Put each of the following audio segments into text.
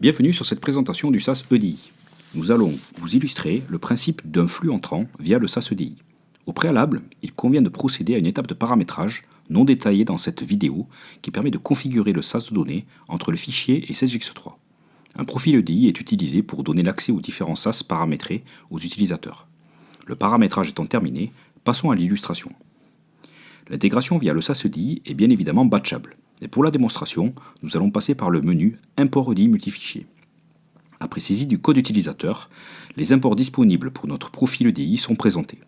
Bienvenue sur cette présentation du SAS EDI. Nous allons vous illustrer le principe d'un flux entrant via le SAS EDI. Au préalable, il convient de procéder à une étape de paramétrage non détaillée dans cette vidéo qui permet de configurer le SAS de données entre le fichier et 16X3. Un profil EDI est utilisé pour donner l'accès aux différents SAS paramétrés aux utilisateurs. Le paramétrage étant terminé, passons à l'illustration. L'intégration via le SAS EDI est bien évidemment batchable. Et pour la démonstration, nous allons passer par le menu Import EDI multifichier. Après saisie du code utilisateur, les imports disponibles pour notre profil EDI sont présentés.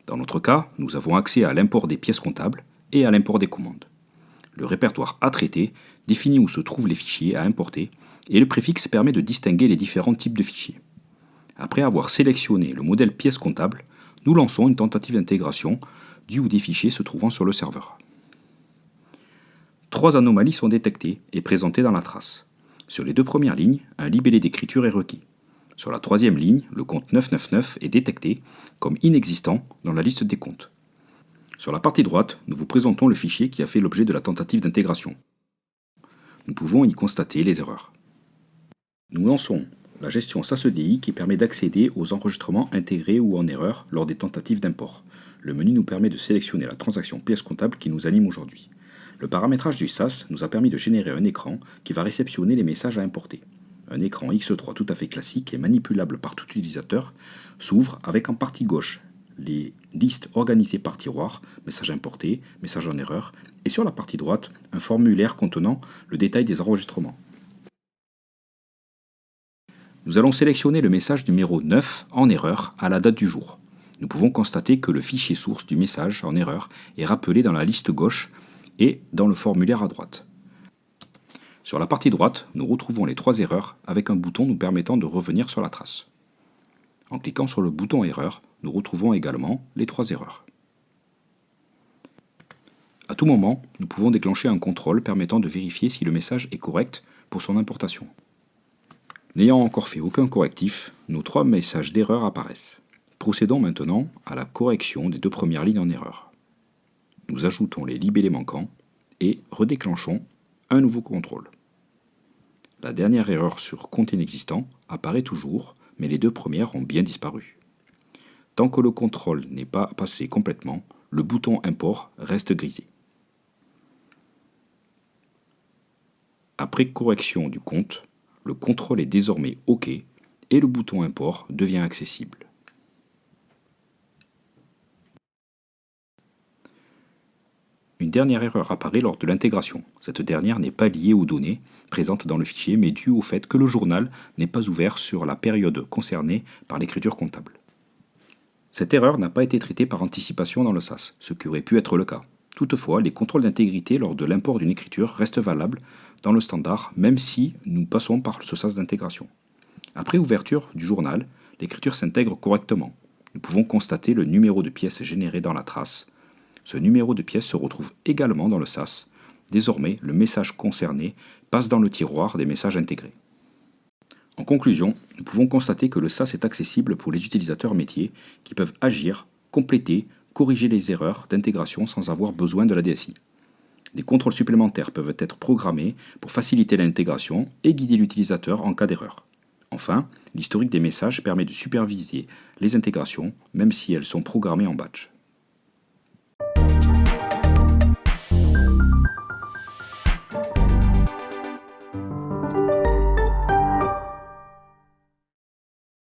Dans notre cas, nous avons accès à l'import des pièces comptables et à l'import des commandes. Le répertoire à traiter définit où se trouvent les fichiers à importer et le préfixe permet de distinguer les différents types de fichiers. Après avoir sélectionné le modèle pièce comptable, nous lançons une tentative d'intégration du ou des fichiers se trouvant sur le serveur. 3 anomalies sont détectées et présentées dans la trace. Sur les 2 premières lignes, un libellé d'écriture est requis. Sur la 3e ligne, le compte 999 est détecté comme inexistant dans la liste des comptes. Sur la partie droite, nous vous présentons le fichier qui a fait l'objet de la tentative d'intégration. Nous pouvons y constater les erreurs. Nous lançons la gestion SAS EDI qui permet d'accéder aux enregistrements intégrés ou en erreur lors des tentatives d'import. Le menu nous permet de sélectionner la transaction pièce comptable qui nous anime aujourd'hui. Le paramétrage du SAS nous a permis de générer un écran qui va réceptionner les messages à importer. Un écran X3 tout à fait classique et manipulable par tout utilisateur s'ouvre avec en partie gauche les listes organisées par tiroir, messages importés, messages en erreur, et sur la partie droite, un formulaire contenant le détail des enregistrements. Nous allons sélectionner le message numéro 9 en erreur à la date du jour. Nous pouvons constater que le fichier source du message en erreur est rappelé dans la liste gauche et dans le formulaire à droite. Sur la partie droite, nous retrouvons les 3 erreurs avec un bouton nous permettant de revenir sur la trace. En cliquant sur le bouton erreur, nous retrouvons également les 3 erreurs. À tout moment, nous pouvons déclencher un contrôle permettant de vérifier si le message est correct pour son importation. N'ayant encore fait aucun correctif, nos 3 messages d'erreur apparaissent. Procédons maintenant à la correction des 2 premières lignes en erreur. Nous ajoutons les libellés manquants et redéclenchons un nouveau contrôle. La dernière erreur sur compte inexistant apparaît toujours, mais les 2 premières ont bien disparu. Tant que le contrôle n'est pas passé complètement, le bouton import reste grisé. Après correction du compte, le contrôle est désormais OK et le bouton import devient accessible. Une dernière erreur apparaît lors de l'intégration. Cette dernière n'est pas liée aux données présentes dans le fichier, mais due au fait que le journal n'est pas ouvert sur la période concernée par l'écriture comptable. Cette erreur n'a pas été traitée par anticipation dans le SAS, ce qui aurait pu être le cas. Toutefois, les contrôles d'intégrité lors de l'import d'une écriture restent valables dans le standard, même si nous passons par ce SAS d'intégration. Après ouverture du journal, l'écriture s'intègre correctement. Nous pouvons constater le numéro de pièce généré dans la trace. Ce numéro de pièce se retrouve également dans le SAS. Désormais, le message concerné passe dans le tiroir des messages intégrés. En conclusion, nous pouvons constater que le SAS est accessible pour les utilisateurs métiers qui peuvent agir, compléter, corriger les erreurs d'intégration sans avoir besoin de la DSI. Des contrôles supplémentaires peuvent être programmés pour faciliter l'intégration et guider l'utilisateur en cas d'erreur. Enfin, l'historique des messages permet de superviser les intégrations, même si elles sont programmées en batch.